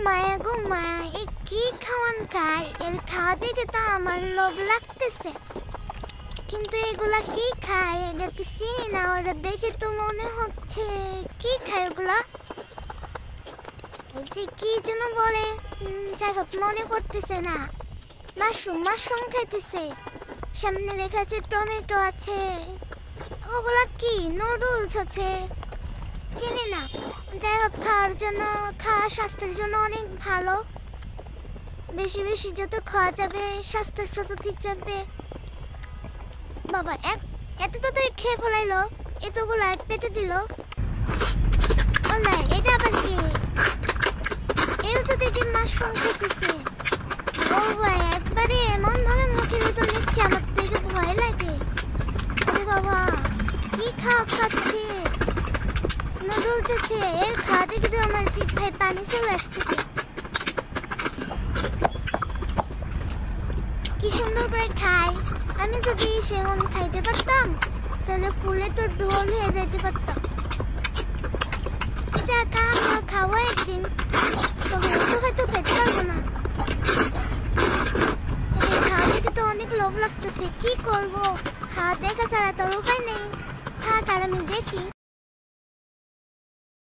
মায়া গো মায়া, এ কি খাওয়ান খায়? এর খাওয়া দেখে তো আমার লোভ লাগতেছে, কিন্তু এগুলা কি খায়? এটা তো চিনি না, ওরা দেখে তো মনে হচ্ছে কি খায় ওগুলা? যে কি যেন বলে, যাই হোক মনে করতেছে না। মাশরুম মাশরুম খাইতেছে। সামনে লেখা আছে টমেটো আছে। ওগুলা কি? নুডলস আছে, চিনি না। যাই হোক, খাওয়া স্বাস্থ্যের জন্য অনেক ভালো। বেশি বেশি যত খাওয়া যাবে স্বাস্থ্য তত ঠিক যাবে। বাবা এত তাড়াতাড়ি খেয়ে ফেলাইলো, এতগুলা পেটে দিল। ওলাই, এটা আবার কি? এও তো দেখি মাশরুম খেতেছে। ও ভাই, একবারে এমন ভাবে মুখের ভিতর নিচ্ছে, আমার দেখে ভয় লাগে। আরে বাবা, কি খাচ্ছে? নুডলস আছে। এর খাওয়া দেখে তো আমার জিহ্বায় পানি চলে আসতেছে। কি সুন্দর করে খায়। আমি যদি সেমন খাইতে পারতাম তাহলে ফুলে তো ঢোল হয়ে যেতে পারতাম। যাক, আমিও খাবো একদিন, তবে এত হয়তো খেতে পারবো না। খাওয়া দেখে তো অনেক লোভ লাগতেছে, কি করবো? খাওয়া দেখা ছাড়া তোর উপায় নেই। থাক, আর আমি দেখি।